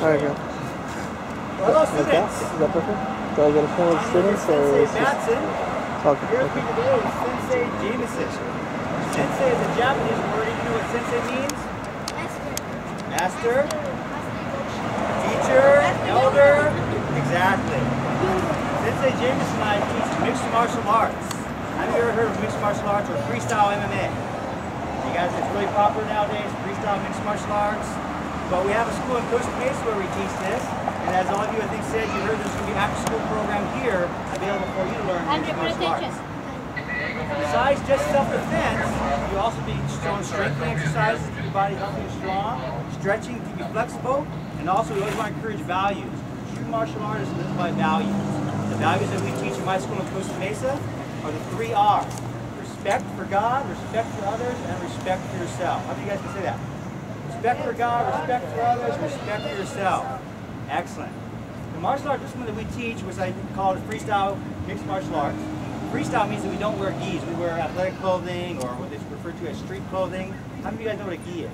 Alright, go. Hello, students. Is that perfect? Do I get a panel of students or is Sensei Matson. Okay. Here with me today is Sensei Jameson. Sensei is a Japanese word. You know what sensei means? Master. Teacher. Elder. Exactly. Sensei Jameson and I teach mixed martial arts. Have you ever heard of mixed martial arts or freestyle MMA? You guys, it's really popular nowadays, freestyle mixed martial arts. But we have a school in Costa Mesa where we teach this. And as all of you I think said, you heard there's going to be an after-school program here available for you to learn mixed martial arts. Besides just self-defense, you'll also be showing strengthening exercises to keep your body healthy and strong, stretching to keep you flexible, and also we always want to encourage values. True martial artists live by values. The values that we teach in my school in Costa Mesa are the 3 R's. Respect for God, respect for others, and respect for yourself. How many of you guys can say that? Respect for God, respect for others, respect for yourself. Excellent. The martial art discipline that we teach, which I call it freestyle mixed martial arts. Freestyle means that we don't wear gis. We wear athletic clothing or what is referred to as street clothing. How many of you guys know what a gi is?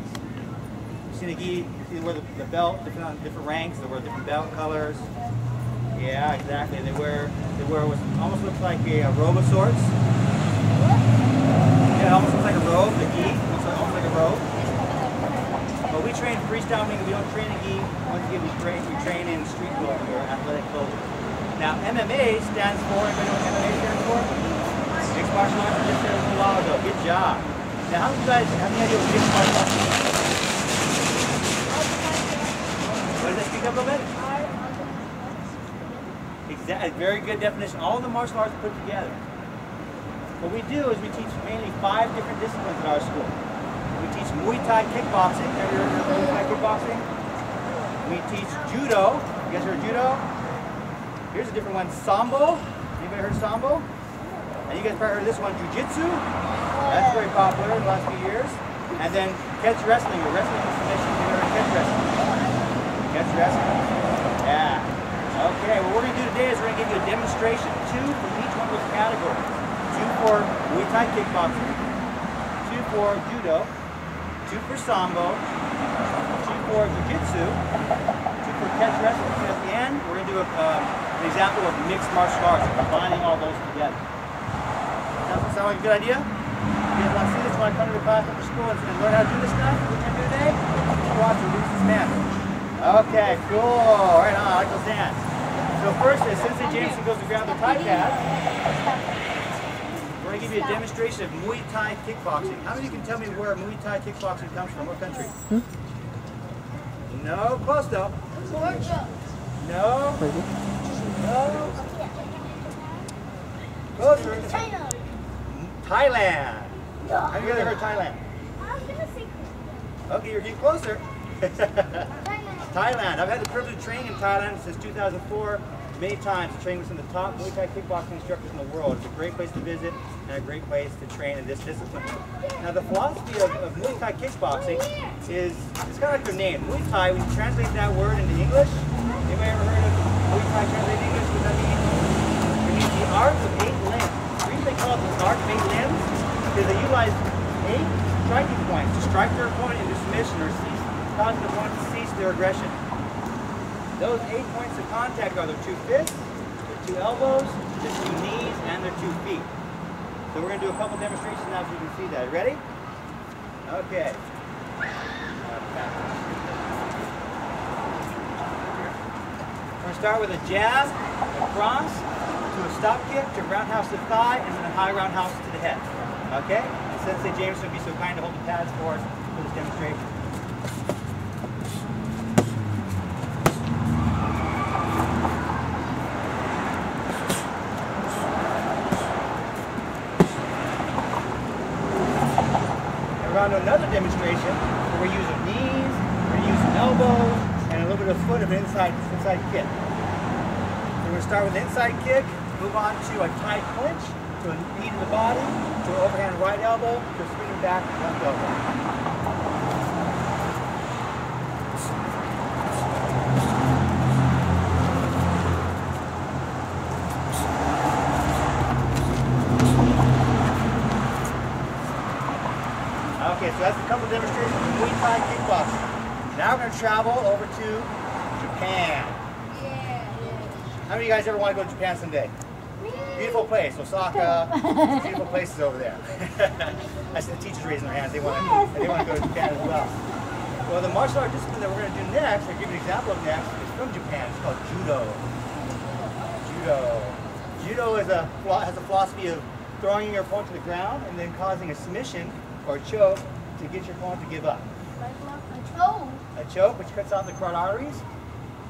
You've seen a gi, you wear the belt, different ranks, they wear different belt colors. Yeah, exactly. They wear what almost looks like a robe of sorts. Yeah, it almost looks like a robe, the gi, looks almost like a robe. But we train freestyle, meaning we don't train in gi. Once again, we train in street clothing or athletic clothing. Now, MMA stands for, anybody know what MMA stands for? Mixed martial arts. I just said it a little while ago. Good job. Now, how do you guys have any idea what mixed martial arts is? What does that speak up a little bit? Exactly. Very good definition. All of the martial arts put together. What we do is we teach mainly 5 different disciplines at our school. We teach Muay Thai kickboxing. Have you heard of Muay Thai kickboxing? We teach judo. You guys heard of judo? Here's a different one, Sambo. Anybody heard of Sambo? And you guys probably heard of this one, Jiu-Jitsu. That's very popular in the last few years. And then catch wrestling, or wrestling with submission. You ever heard of catch wrestling? Catch wrestling. Yeah. Okay, what we're going to do today is we're going to give you a demonstration, 2 from each one of those categories. 2 for Muay Thai kickboxing, 2 for judo, 2 for Sambo, 2 for Jiu-Jitsu, 2 for catch wrestling. And at the end, we're going to do an example of mixed martial arts, combining all those together. Does that sound like a good idea? You guys want to see this? Want to come to the class after school and learn how to do this stuff? What we're going to do today? Watch the Lucy's man. Okay, cool. Right on. I like those hands. So first, as Sensei Jameson goes to grab the Thai pad, we're going to give you a demonstration of Muay Thai kickboxing. How many of you can tell me where Muay Thai kickboxing comes from? What country? No, close though. No. No. Closer. China. Thailand. Have you ever heard of Thailand? I'm gonna say Okay, you're getting closer. Thailand. I've had the privilege of training in Thailand since 2004. Many times to train with some of the top Muay Thai kickboxing instructors in the world. It's a great place to visit and a great place to train in this discipline. Now the philosophy of Muay Thai kickboxing is, it's kind of like their name. Muay Thai, when you translate that word into English, anybody ever heard of Muay Thai translated in English? What does that mean? It means the art of 8 limbs. The reason they call it the art of 8 limbs is they utilize 8 striking points to strike their opponent into submission or cause the opponent to cease their aggression. Those 8 points of contact are their 2 fists, their 2 elbows, their 2 knees, and their 2 feet. So we're going to do a couple demonstrations now so you can see that. Ready? Okay. We're going to start with a jab, across, to a stop kick, to a roundhouse to the thigh, and then a high roundhouse to the head. Okay? And Sensei Jameson would be so kind to hold the pads for us for this demonstration. We're on to another demonstration where we're using knees, we're going to use elbows, and a little bit of foot of an inside kick. So we're going to start with an inside kick, move on to a tight clinch, to a knee to the body, to an overhand right elbow, to a spinning back left elbow. Okay, so that's a couple demonstrations of Muay Thai kickboxing. Now we're going to travel over to How many of you guys ever want to go to Japan someday? Beautiful place, Osaka. Beautiful places over there. I see the teachers raising their hands. They want to go to Japan as well. Well, the martial art discipline that we're going to do next, I'll give you an example of next, is from Japan. It's called judo. Judo has a philosophy of throwing your opponent to the ground and then causing a submission or a choke to get your opponent to give up. A choke, which cuts out the carotid arteries,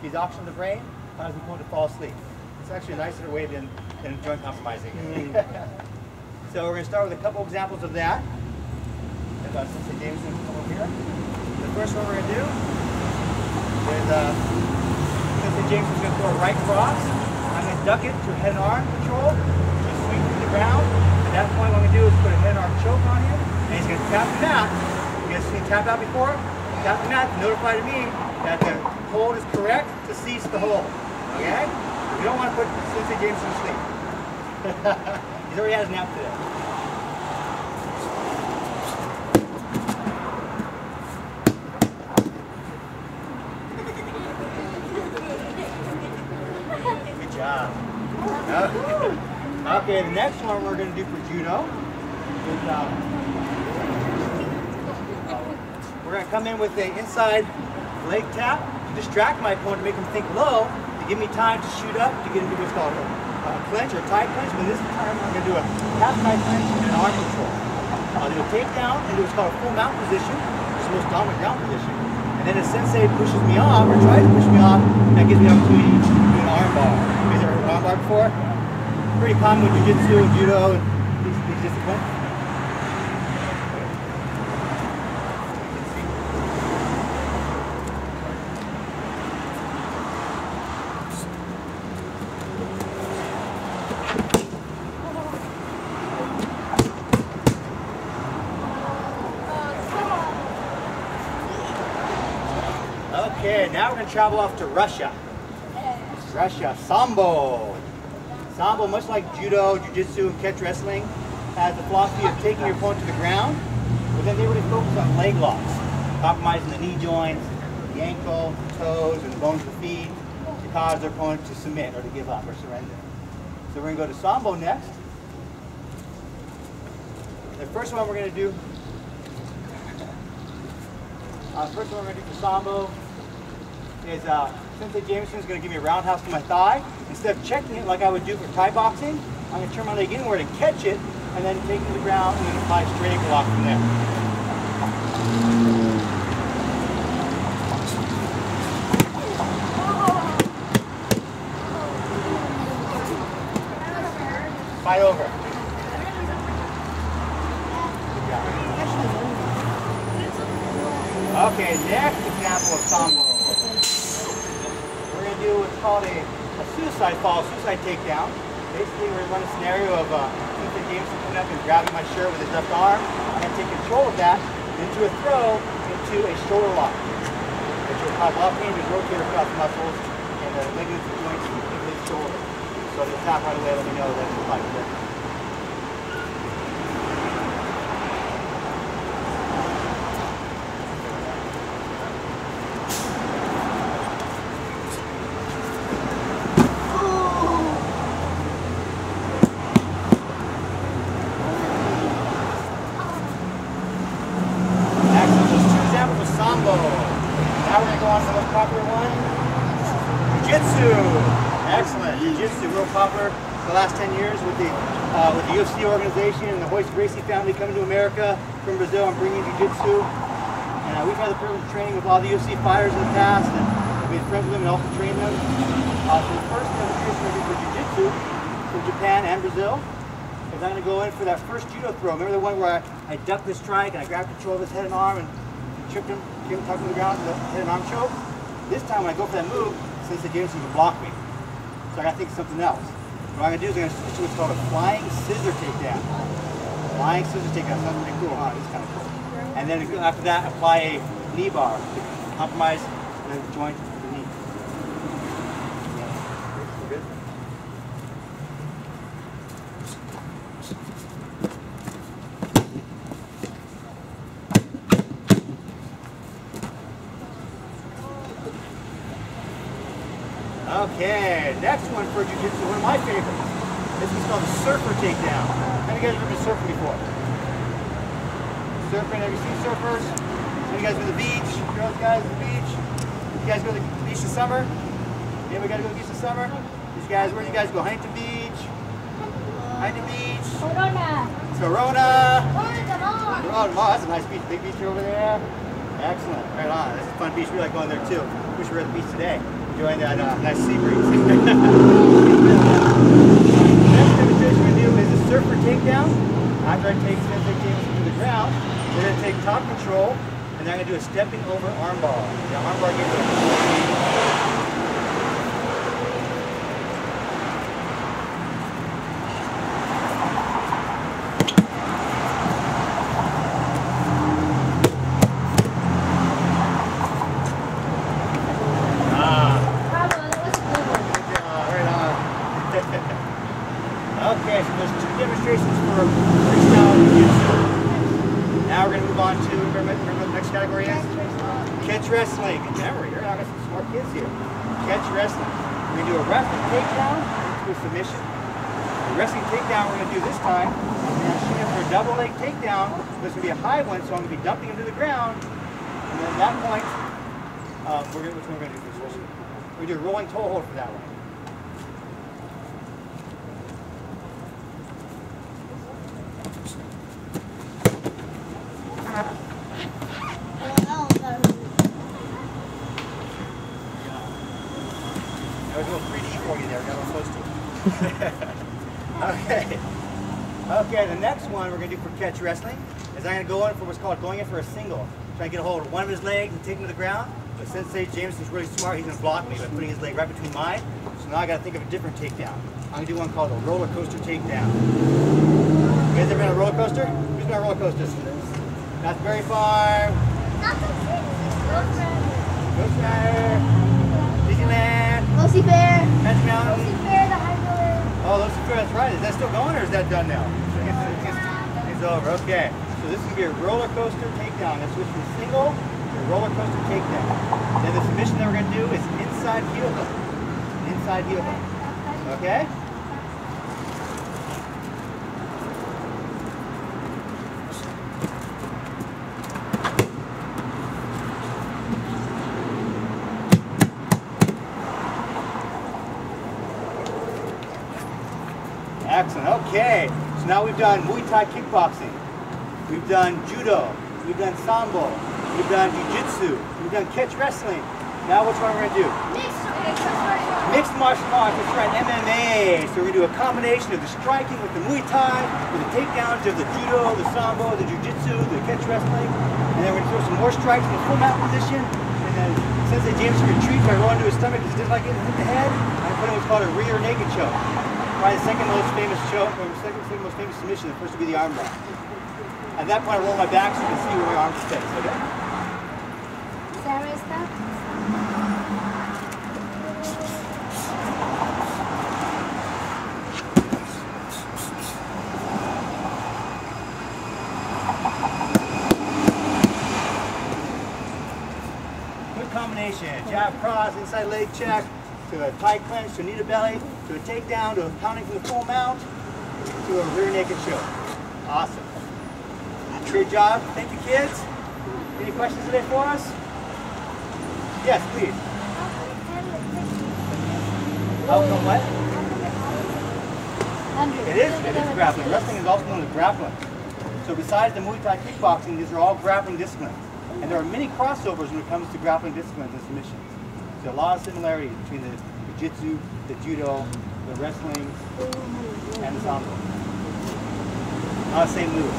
gives oxygen to the brain, causes the opponent to fall asleep. It's actually a nicer way than joint compromising. So we're going to start with a couple examples of that. Sensei Jameson will come over here. The first one we're going to do is Sensei Jameson's going to throw a right cross. I'm going to duck it to head and arm control, just sweep to the ground. At that point, what I'm going to do is put a head and arm choke on him, and he's going to tap the mat. You guys seen tap out before? Tap the mat to notify to me that the hold is correct to cease the hold. Okay? You don't want to put Sensei Jameson to sleep. He's already had his nap today. Good job. Okay, the next one we're going to do for judo is we're going to come in with an inside leg tap to distract my opponent, to make him think low, to give me time to shoot up, to get into what's called a clinch or a tie clinch. But this time I'm going to do a half tie clinch and an arm control. I'll do a takedown into what's called a full mount position, which is the most dominant ground position. And then as Sensei pushes me off, or tries to push me off, that gives me an opportunity to do an arm bar. You guys ever heard of an arm bar before? Pretty common with jiu-jitsu and judo and these disciplines. Okay, now we're going to travel off to Russia. Russia, Sambo. Sambo, much like judo, jiu-jitsu, and catch wrestling, has the philosophy of taking your opponent to the ground, but then they really focus on leg locks, compromising the knee joints, the ankle, toes, and the bones of the feet to cause their opponent to submit or to give up or surrender. So we're going to go to Sambo next. The first one we're going to do, for Sambo is Sensei Jameson is going to give me a roundhouse to my thigh. Instead of checking it like I would do for Thai boxing, I'm going to turn my leg inward and catch it, and then take it to the ground and then apply straight ankle lock from there. Fight over. Good job. Okay, next example of Sambo. We're going to do what's called a suicide fall, suicide takedown. Basically, we're going to run a scenario of Sensei Jameson coming up and grabbing my shirt with his left arm. I'm going to take control of that into a throw into a shoulder lock, which will cause a lot of pain to rotate across the muscles and the ligaments and joints in his shoulder. So if you tap right away, let me know that it's like this. Now we're going to go on to the most popular one, Jiu-Jitsu. Excellent. Jiu-Jitsu, real popular for the last 10 years with the UFC organization and the Royce Gracie family coming to America from Brazil and bringing Jiu-Jitsu. And we've had the privilege of training with all the UFC fighters in the past, and we've been friends with them and also trained them. So the first demonstration we did for Jiu-Jitsu from Japan and Brazil is I'm going to go in for that first judo throw. Remember the one where I ducked the strike and I grabbed control of his head and arm and tripped him, tucked him to the ground, and hit an arm choke. This time when I go for that move, Sensei Jameson can block me. So I got to think of something else. What I'm going to do is I'm going to switch to what's called a flying scissor takedown. Flying scissor takedown. Sounds pretty cool, huh? It's kind of cool. And then after that, apply a knee bar to compromise the joint of the knee. Good. Okay, next one for jiu-jitsu, one of my favorites. This one's called the surfer takedown. Have you guys ever been surfing before? Surfing, have you seen surfers? Have you guys been to the beach? Girls, guys, the beach? You guys go to the beach this summer? Anybody got to go to the beach this summer? These guys, where do you guys go? Huntington Beach? Huntington Beach? Corona. Corona. Oh, that's a nice beach. Big beach over there. Excellent. Right on. That's a fun beach. We like going there too. Wish we were at the beach today. Enjoying that nice sea breeze. Next demonstration we're going to do is a surfer takedown. After I take Sensei Jameson to the ground, we're going to take top control and then I'm going to do a stepping over armbar. The armbar gives it Okay, so there's two demonstrations for freestyle jiu-jitsu. Now we're going to move on to, remember what the next category is? Catch wrestling. Good memory. You're not some smart kids here. Catch wrestling. We're going to do a wrestling takedown into a submission. The wrestling takedown we're going to do this time, we're going to shoot him for a double leg takedown. This is going to be a high one, so I'm going to be dumping him to the ground. And then at that point, which one we're going to do for this? We're going to do a rolling toe hold for that one. I was a little 3D for you there, got a little close to it. Okay. Okay, the next one we're going to do for catch wrestling is I'm going to go in for what's called going in for a single. Trying to get a hold of one of his legs and take him to the ground. But Sensei Jameson's really smart, he's going to block me by putting his leg right between mine. So now I got to think of a different takedown. I'm going to do one called a roller coaster takedown. You guys ever been on a roller coaster? Who's been on a roller coaster? Raspberry Farm. Ghost Rider. Disneyland. Lucifer. Magic Mountain. Lucifer, the Hyperland. Oh, Lucifer, that's right. Is that still going or is that done now? It's over, okay. So this is going to be a roller coaster takedown. Let's switch from single to roller coaster takedown. Then the submission that we're going to do is inside heel hook. Inside heel hook. Okay? Excellent. Okay. So now we've done Muay Thai kickboxing. We've done judo. We've done sambo. We've done jiu-jitsu. We've done catch wrestling. Now which one we're going to do? Mixed martial arts. That's right, MMA. So we're going to do a combination of the striking with the Muay Thai, with the takedowns of the judo, the sambo, the jiu-jitsu, the catch wrestling. And then we're going to throw some more strikes in the full mount position. And then Sensei Jameson retreats by rolling to his stomach because he doesn't like getting hit the head. And I put in what's called a rear naked choke. Probably the second most famous choke, or the second most famous submission. The first would be the arm bar. At that point, I roll my back so you can see where my arms stay. Okay? Sarah, stop. Good combination. Jab cross, inside leg check, to a tight clench, to a knee to belly, to a takedown, to a pounding for the full mount, to a rear naked choke. Awesome. Great job. Thank you, kids. Any questions today for us? Yes, please. How come what? It is grappling. Wrestling is also known as grappling. So besides the Muay Thai kickboxing, these are all grappling disciplines. And there are many crossovers when it comes to grappling disciplines and submissions. So a lot of similarities between the jiu-jitsu, the judo, the wrestling, and the sambo. Not the same moves.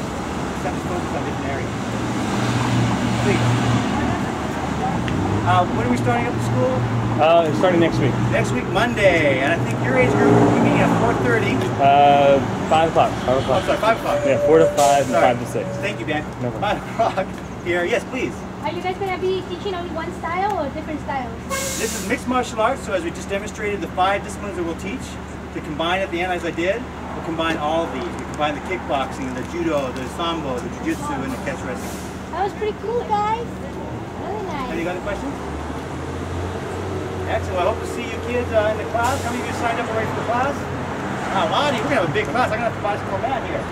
Except it's focused on different areas. Please. When are we starting up the school? It's starting next week. Next week, Monday. And I think your age group will be meeting at 4:30. 5 o'clock. 5 o'clock. Oh, sorry, 5 o'clock. Yeah, 4 to 5 Sorry. and 5 to 6. Thank you, Ben. No problem. 5 o'clock here. Yes, please. Are you guys going to be teaching only one style or different styles? This is mixed martial arts, so as we just demonstrated the 5 disciplines that we'll teach, to combine at the end as I did, we'll combine all of these. We combine the kickboxing, the judo, the sambo, the jiu-jitsu, and the catch wrestling. That was pretty cool, guys. Really nice. Any other questions? Excellent. I hope to see you kids in the class. How many of you signed up already for the class? Lonnie, we're going to have a big class. I'm going to have to buy some more mat here.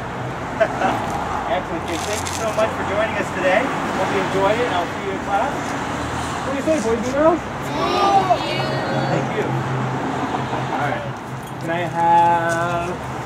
Excellent, kids. Thank you so much for joining us today. Hope you enjoyed it. I'll see you in class. What do you say, boys and girls?